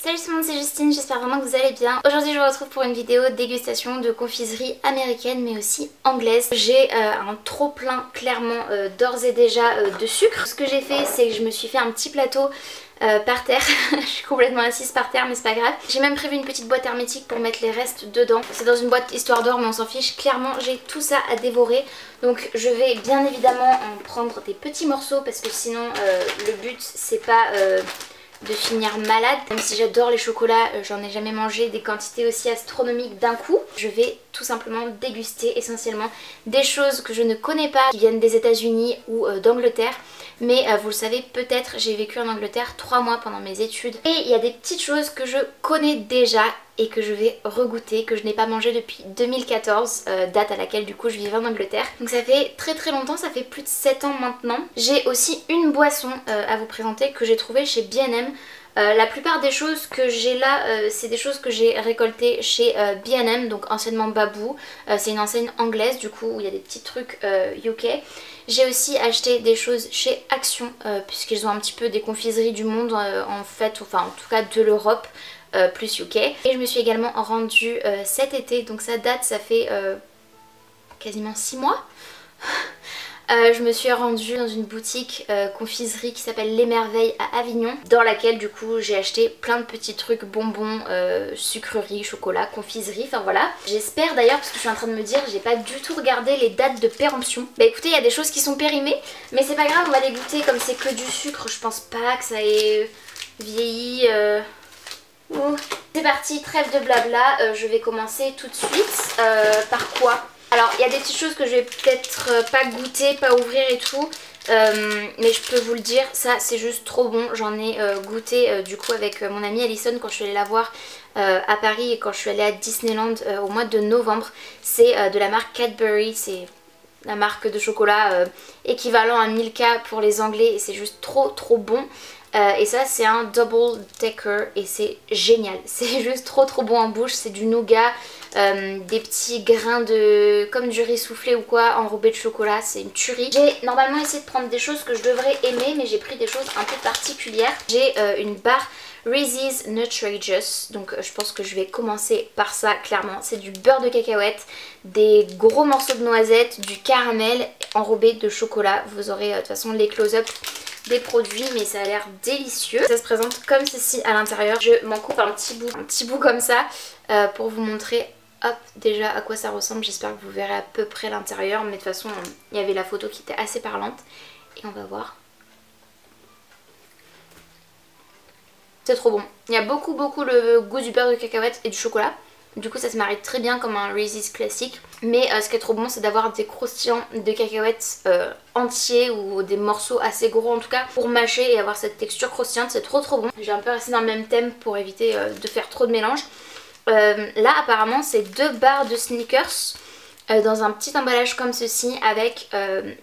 Salut tout le monde, c'est Justine, j'espère vraiment que vous allez bien. Aujourd'hui je vous retrouve pour une vidéo dégustation de confiserie américaine mais aussi anglaise. J'ai un trop plein clairement d'ores et déjà de sucre. Ce que j'ai fait c'est que je me suis fait un petit plateau par terre. Je suis complètement assise par terre mais c'est pas grave. J'ai même prévu une petite boîte hermétique pour mettre les restes dedans. C'est dans une boîte histoire d'or mais on s'en fiche. Clairement j'ai tout ça à dévorer. Donc je vais bien évidemment en prendre des petits morceaux parce que sinon le but c'est pas... de finir malade. Même si j'adore les chocolats, j'en ai jamais mangé des quantités aussi astronomiques d'un coup. Je vais tout simplement déguster essentiellement des choses que je ne connais pas, qui viennent des États-Unis ou d'Angleterre. Mais vous le savez peut-être, j'ai vécu en Angleterre 3 mois pendant mes études. Et il y a des petites choses que je connais déjà et que je vais regoûter, que je n'ai pas mangé depuis 2014, date à laquelle du coup je vivais en Angleterre. Donc ça fait très longtemps, ça fait plus de 7 ans maintenant. J'ai aussi une boisson à vous présenter que j'ai trouvée chez B&M. La plupart des choses que j'ai là, c'est des choses que j'ai récoltées chez B&M, donc anciennement Babou. C'est une enseigne anglaise du coup où il y a des petits trucs UK. J'ai aussi acheté des choses chez Action, puisqu'ils ont un petit peu des confiseries du monde en fait, enfin en tout cas de l'Europe. Plus UK. Et je me suis également rendue cet été, donc ça date, ça fait quasiment 6 mois. Je me suis rendue dans une boutique confiserie qui s'appelle Les Merveilles à Avignon, dans laquelle du coup j'ai acheté plein de petits trucs bonbons, sucreries, chocolat, confiserie, enfin voilà. J'espère d'ailleurs, parce que je suis en train de me dire, j'ai pas du tout regardé les dates de péremption. Bah écoutez, il y a des choses qui sont périmées, mais c'est pas grave, on va les goûter comme c'est que du sucre, je pense pas que ça ait vieilli... C'est parti, trêve de blabla, je vais commencer tout de suite. Par quoi? Alors il y a des petites choses que je vais peut-être pas goûter, pas ouvrir et tout. Mais je peux vous le dire, ça c'est juste trop bon. J'en ai goûté du coup avec mon amie Alison quand je suis allée la voir à Paris et quand je suis allée à Disneyland au mois de novembre. C'est de la marque Cadbury, c'est la marque de chocolat équivalent à Milka pour les Anglais et c'est juste trop bon. Et ça c'est un double decker et c'est génial, c'est juste trop bon en bouche, c'est du nougat, des petits grains de comme du riz soufflé ou quoi enrobé de chocolat, c'est une tuerie. J'ai normalement essayé de prendre des choses que je devrais aimer mais j'ai pris des choses un peu particulières. J'ai une barre Reese's Nutritious, donc je pense que je vais commencer par ça clairement. C'est du beurre de cacahuète, des gros morceaux de noisettes, du caramel enrobé de chocolat. Vous aurez de toute façon les close-up des produits mais ça a l'air délicieux. Ça se présente comme ceci à l'intérieur. Je m'en coupe un petit bout comme ça pour vous montrer hop déjà à quoi ça ressemble. J'espère que vous verrez à peu près l'intérieur mais de toute façon il y avait la photo qui était assez parlante et on va voir. C'est trop bon. Il y a beaucoup le goût du beurre de cacahuète et du chocolat. Du coup ça se marie très bien comme un Reese's classique. Mais ce qui est trop bon c'est d'avoir des croustillants de cacahuètes entiers ou des morceaux assez gros en tout cas pour mâcher et avoir cette texture croustillante, c'est trop bon. J'ai un peu resté dans le même thème pour éviter de faire trop de mélange. Là apparemment c'est 2 barres de Snickers dans un petit emballage comme ceci avec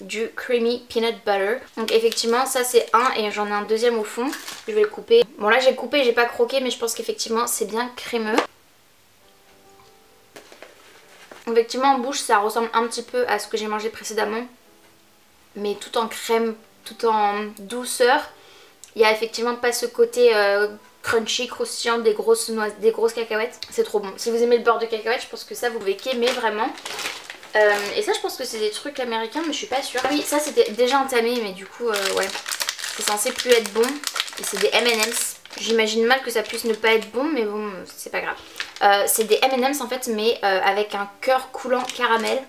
du creamy peanut butter. Donc effectivement ça c'est un et j'en ai un deuxième au fond. Je vais le couper. Bon là j'ai coupé, j'ai pas croqué mais je pense qu'effectivement c'est bien crémeux. Effectivement en bouche ça ressemble un petit peu à ce que j'ai mangé précédemment mais tout en crème, tout en douceur. Il n'y a effectivement pas ce côté crunchy, croustillant des grosses cacahuètes. C'est trop bon. Si vous aimez le beurre de cacahuète je pense que ça vous pouvez qu'aimer vraiment. Et ça je pense que c'est des trucs américains mais je suis pas sûre. Ah oui ça c'était déjà entamé mais du coup ouais c'est censé plus être bon. Et c'est des M&M's. J'imagine mal que ça puisse ne pas être bon mais bon c'est pas grave. C'est des M&M's en fait mais avec un cœur coulant caramel.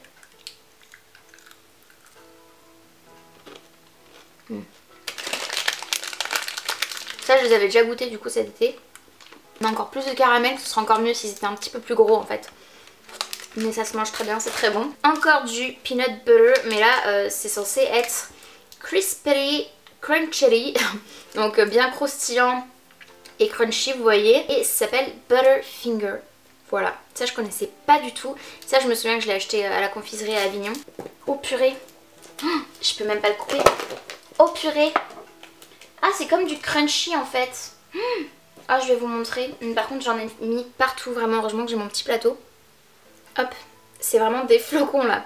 Ça je les avais déjà goûté du coup cet été. On a encore plus de caramel, ce serait encore mieux si c'était un petit peu plus gros en fait. Mais ça se mange très bien, c'est très bon. Encore du peanut butter mais là c'est censé être crispy, crunchy. Donc bien croustillant et crunchy vous voyez. Et ça s'appelle Butterfinger. Voilà, ça je connaissais pas du tout. Ça je me souviens que je l'ai acheté à la confiserie à Avignon. Oh purée, je peux même pas le couper. Oh purée. Ah c'est comme du crunchy en fait. Ah je vais vous montrer. Par contre j'en ai mis partout vraiment. Heureusement que j'ai mon petit plateau. Hop, c'est vraiment des flocons là.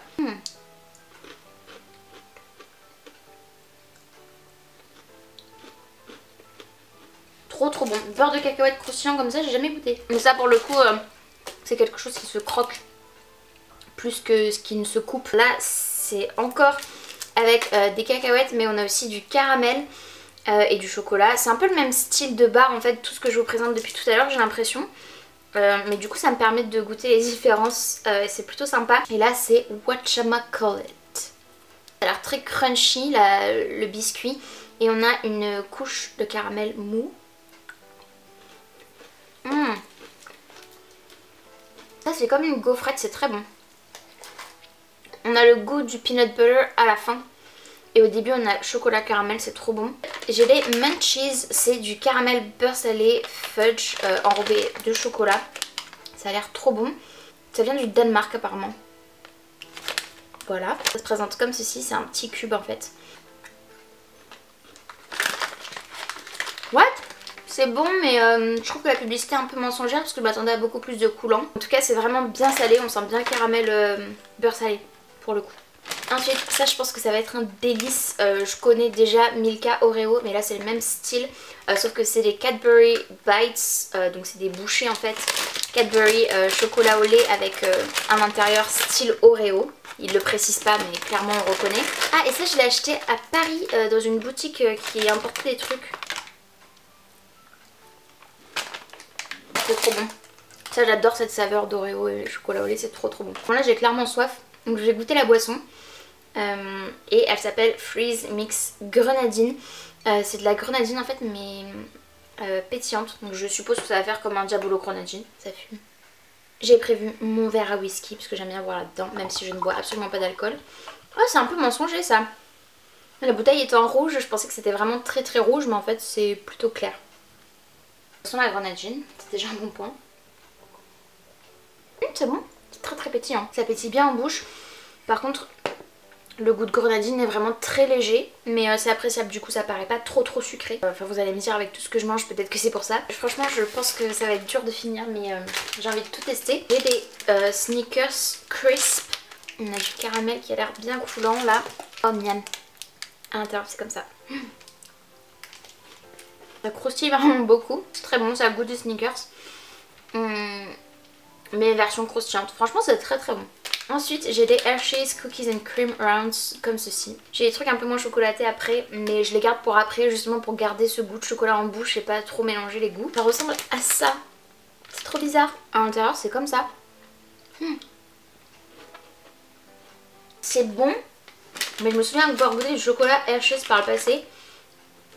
trop bon. Beurre de cacahuète croustillant comme ça, j'ai jamais goûté. Mais ça pour le coup, c'est quelque chose qui se croque plus que ce qui ne se coupe. Là, c'est encore avec des cacahuètes, mais on a aussi du caramel et du chocolat. C'est un peu le même style de barre en fait, tout ce que je vous présente depuis tout à l'heure, j'ai l'impression. Mais du coup, ça me permet de goûter les différences et c'est plutôt sympa. Et là, c'est whatchamacallit. Ça a l'air très crunchy, le biscuit. Et on a une couche de caramel mou. Ça c'est comme une gaufrette, c'est très bon. On a le goût du peanut butter à la fin. Et au début on a chocolat caramel, c'est trop bon. J'ai les munchies, c'est du caramel beurre salé fudge enrobé de chocolat. Ça a l'air trop bon. Ça vient du Danemark apparemment. Voilà, ça se présente comme ceci, c'est un petit cube en fait. What? C'est bon mais je trouve que la publicité est un peu mensongère parce que je m'attendais à beaucoup plus de coulant. En tout cas c'est vraiment bien salé, on sent bien caramel beurre salé pour le coup. Ensuite ça je pense que ça va être un délice, je connais déjà Milka Oreo mais là c'est le même style sauf que c'est des Cadbury Bites, donc c'est des bouchées en fait. Cadbury chocolat au lait avec un intérieur style Oreo. Ils le précisent pas mais clairement on reconnaît. Ah et ça je l'ai acheté à Paris dans une boutique qui importait des trucs. C'est trop bon. Ça j'adore cette saveur d'Oreo et chocolat au lait, c'est trop bon. Bon là j'ai clairement soif donc je vais goûter la boisson. Et elle s'appelle Freeze Mix Grenadine. C'est de la grenadine en fait mais pétillante. Donc je suppose que ça va faire comme un Diabolo grenadine. Ça fume. J'ai prévu mon verre à whisky parce que j'aime bien boire là-dedans même si je ne bois absolument pas d'alcool. Oh c'est un peu mensonger ça. La bouteille est en rouge, je pensais que c'était vraiment très rouge mais en fait c'est plutôt clair. Ça sent la grenadine, c'est déjà un bon point. C'est bon, c'est très pétillant. Ça pétille bien en bouche. Par contre le goût de grenadine est vraiment très léger mais c'est appréciable, du coup ça paraît pas trop sucré. Enfin vous allez me dire avec tout ce que je mange peut-être que c'est pour ça. Franchement je pense que ça va être dur de finir mais j'ai envie de tout tester. J'ai des Snickers Crisp. On a du caramel qui a l'air bien coulant là. Oh miam. À l'intérieur c'est comme ça. Ça croustille vraiment beaucoup. C'est très bon, ça a le goût des Snickers. Mais version croustillante. Franchement c'est très bon. Ensuite j'ai des Hershey's Cookies and Cream Rounds comme ceci. J'ai des trucs un peu moins chocolatés après mais je les garde pour après justement pour garder ce goût de chocolat en bouche et pas trop mélanger les goûts. Ça ressemble à ça. C'est trop bizarre. À l'intérieur c'est comme ça. C'est bon mais je me souviens avoir goûté du chocolat Hershey's par le passé.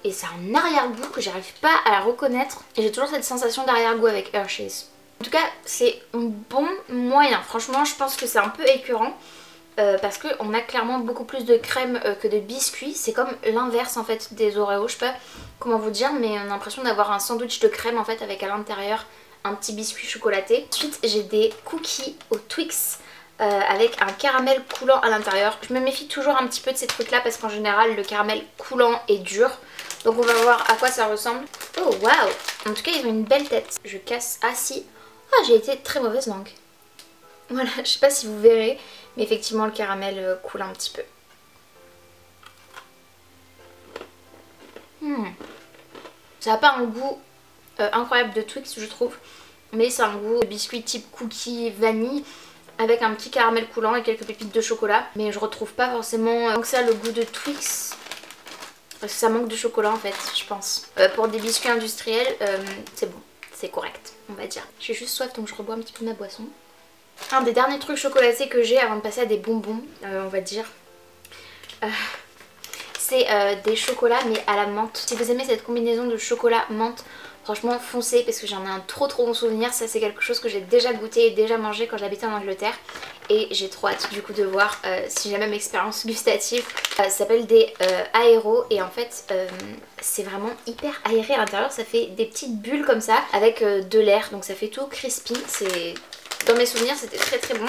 Et c'est un arrière-goût que j'arrive pas à reconnaître. Et j'ai toujours cette sensation d'arrière-goût avec Hershey's. En tout cas c'est bon moyen. Franchement je pense que c'est un peu écœurant. Parce qu'on a clairement beaucoup plus de crème que de biscuits. C'est comme l'inverse en fait des Oreos. Je sais pas comment vous dire mais on a l'impression d'avoir un sandwich de crème en fait avec à l'intérieur un petit biscuit chocolaté. Ensuite j'ai des cookies au Twix. Avec un caramel coulant à l'intérieur. Je me méfie toujours un petit peu de ces trucs là parce qu'en général le caramel coulant est dur. Donc on va voir à quoi ça ressemble. Oh waouh. En tout cas ils ont une belle tête. Je casse. Ah si. Ah j'ai été très mauvaise langue. Voilà, je sais pas si vous verrez. Mais effectivement le caramel coule un petit peu. Ça n'a pas un goût incroyable de Twix je trouve. Mais c'est un goût de biscuit type cookie vanille. Avec un petit caramel coulant et quelques pépites de chocolat. Mais je retrouve pas forcément tant que ça le goût de Twix. Parce que ça manque de chocolat en fait, je pense. Pour des biscuits industriels, c'est bon. C'est correct, on va dire. J'ai juste soif donc je rebois un petit peu ma boisson. Un des derniers trucs chocolatés que j'ai avant de passer à des bonbons, on va dire. C'est des chocolats mais à la menthe. Si vous aimez cette combinaison de chocolat menthe, franchement foncez parce que j'en ai un trop bon souvenir. Ça c'est quelque chose que j'ai déjà goûté et déjà mangé quand j'habitais en Angleterre. Et j'ai trop hâte du coup de voir si j'ai la même expérience gustative. Ça s'appelle des aéros et en fait c'est vraiment hyper aéré à l'intérieur. Ça fait des petites bulles comme ça avec de l'air donc ça fait tout crispy. Dans mes souvenirs c'était très bon.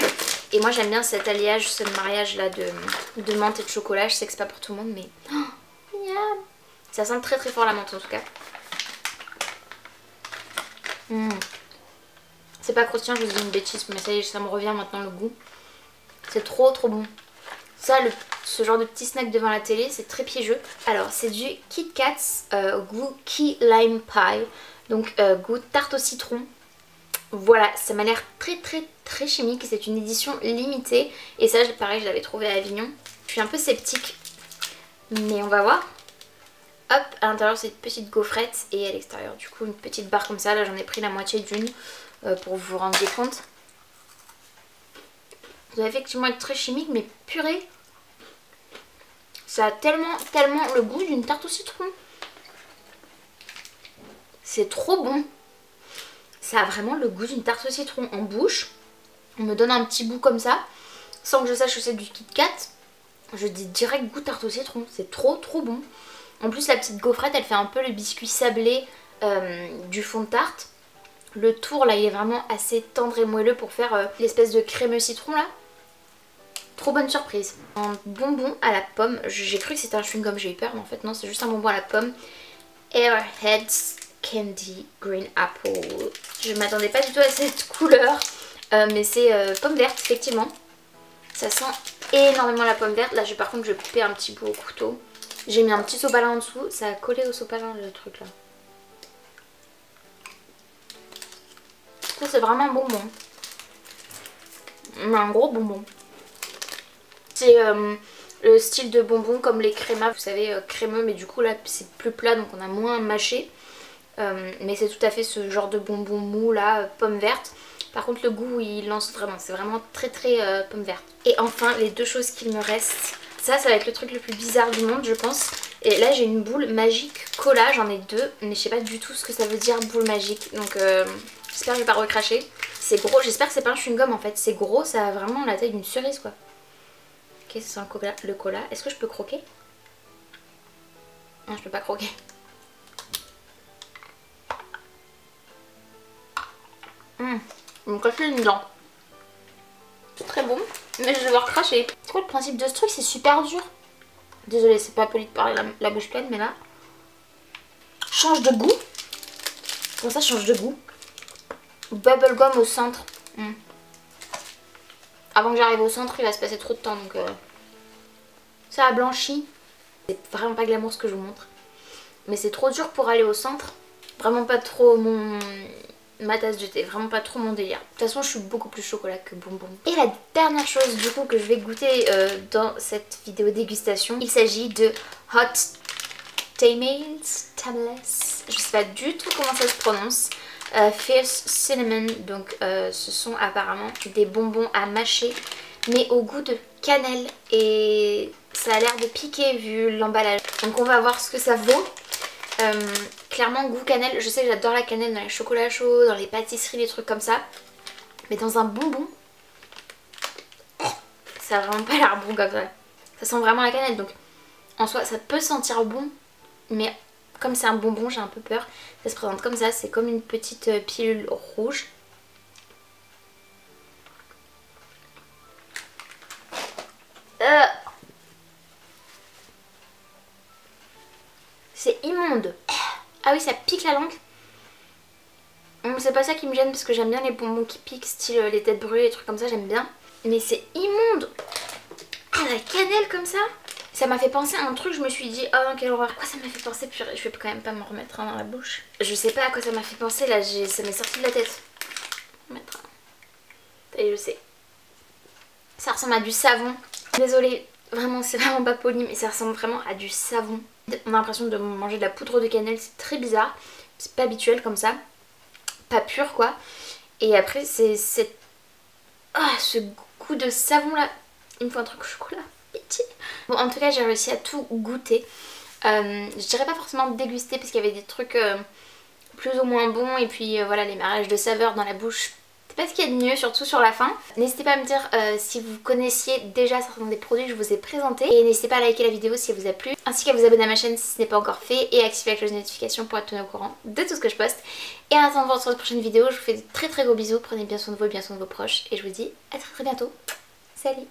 Et moi j'aime bien cet alliage, ce mariage là de menthe et de chocolat. Je sais que c'est pas pour tout le monde mais... Oh, miam. Ça sent très fort la menthe en tout cas. C'est pas croustillant, je vous dis une bêtise mais ça y est, ça me revient maintenant le goût. C'est trop bon. Ça ce genre de petit snack devant la télé, c'est très piégeux. Alors c'est du Kit Kats goût Key Lime Pie, donc goût tarte au citron. Voilà, ça m'a l'air très chimique, c'est une édition limitée et ça pareil je l'avais trouvé à Avignon. Je suis un peu sceptique mais on va voir. Hop, à l'intérieur c'est une petite gaufrette et à l'extérieur du coup une petite barre comme ça. Là j'en ai pris la moitié d'une pour vous rendre compte. Ça doit effectivement être très chimique mais purée, ça a tellement le goût d'une tarte au citron. C'est trop bon. Ça a vraiment le goût d'une tarte au citron en bouche. On me donne un petit bout comme ça, sans que je sache que c'est du Kit Kat. Je dis direct goût tarte au citron. C'est trop bon. En plus la petite gaufrette elle fait un peu le biscuit sablé du fond de tarte. Le tour là il est vraiment assez tendre et moelleux pour faire l'espèce de crémeux citron là. Trop bonne surprise. Un bonbon à la pomme. J'ai cru que c'était un chewing-gum, j'ai eu peur mais en fait non, c'est juste un bonbon à la pomme. Airheads Candy Green Apple. Je m'attendais pas du tout à cette couleur mais c'est pomme verte effectivement. Ça sent énormément la pomme verte. Là par contre je vais couper un petit bout au couteau. J'ai mis un petit sopalin en dessous. Ça a collé au sopalin le truc là. Ça c'est vraiment un bonbon. Un gros bonbon. C'est le style de bonbon comme les crémas. Vous savez crémeux mais du coup là c'est plus plat donc on a moins mâché. Mais c'est tout à fait ce genre de bonbon mou là, pomme verte. Par contre le goût il lance vraiment, c'est vraiment très pomme verte. Et enfin les deux choses qu'il me reste, ça va être le truc le plus bizarre du monde je pense. Et là j'ai une boule magique cola, j'en ai deux, mais je sais pas du tout ce que ça veut dire boule magique. Donc j'espère que je vais pas recracher. C'est gros, j'espère que c'est pas un chewing-gum en fait, c'est gros, ça a vraiment la taille d'une cerise quoi. Ok, c'est le cola, est-ce que je peux croquer? Non je peux pas croquer. On me casse une dent. C'est très bon, mais je vais devoir cracher. C'est quoi le principe de ce truc? C'est super dur. Désolée, c'est pas poli de parler la bouche pleine, mais là... Change de goût. Comment ça change de goût? Bubblegum au centre. Avant que j'arrive au centre, il va se passer trop de temps, donc... Ça a blanchi. C'est vraiment pas glamour ce que je vous montre. Mais c'est trop dur pour aller au centre. Vraiment pas trop ma tasse de thé, vraiment pas trop mon délire. De toute façon je suis beaucoup plus chocolat que bonbon. Et la dernière chose du coup que je vais goûter dans cette vidéo dégustation, il s'agit de Hot Tamales, je sais pas du tout comment ça se prononce. Fierce Cinnamon, donc ce sont apparemment des bonbons à mâcher mais au goût de cannelle et ça a l'air de piquer vu l'emballage. Donc on va voir ce que ça vaut. Clairement goût cannelle, je sais que j'adore la cannelle dans les chocolats chauds, dans les pâtisseries, les trucs comme ça. Mais dans un bonbon, ça a vraiment pas l'air bon comme ça. Ça sent vraiment la cannelle donc en soi ça peut sentir bon. Mais comme c'est un bonbon j'ai un peu peur. Ça se présente comme ça, c'est comme une petite pilule rouge. C'est immonde. Ah oui ça pique la langue. C'est pas ça qui me gêne parce que j'aime bien les bonbons qui piquent, style les têtes brûlées, les trucs comme ça, j'aime bien. Mais c'est immonde. Ah la cannelle comme ça. Ça m'a fait penser à un truc, je me suis dit oh quelle horreur. Quoi ça m'a fait penser? Purée, je vais quand même pas m'en remettre un dans la bouche. Je sais pas à quoi ça m'a fait penser là, ça m'est sorti de la tête. Mettre un... Et je sais. Ça ressemble à du savon. Désolée, vraiment c'est vraiment pas poli mais ça ressemble vraiment à du savon. On a l'impression de manger de la poudre de cannelle, c'est très bizarre. C'est pas habituel comme ça. Pas pur quoi. Et après c'est ce goût de savon là. Il me faut un truc au chocolat. Pitié. Bon en tout cas j'ai réussi à tout goûter. Je dirais pas forcément déguster parce qu'il y avait des trucs plus ou moins bons. Et puis voilà les mariages de saveurs dans la bouche. C'est pas ce qu'il y a de mieux, surtout sur la fin. N'hésitez pas à me dire si vous connaissiez déjà certains des produits que je vous ai présentés. Et n'hésitez pas à liker la vidéo si elle vous a plu. Ainsi qu'à vous abonner à ma chaîne si ce n'est pas encore fait. Et à activer la cloche de notification pour être tenu au courant de tout ce que je poste. Et en attendant de vous retrouver dans une prochaine vidéo, je vous fais de très gros bisous. Prenez bien soin de vous et bien soin de vos proches. Et je vous dis à très bientôt. Salut!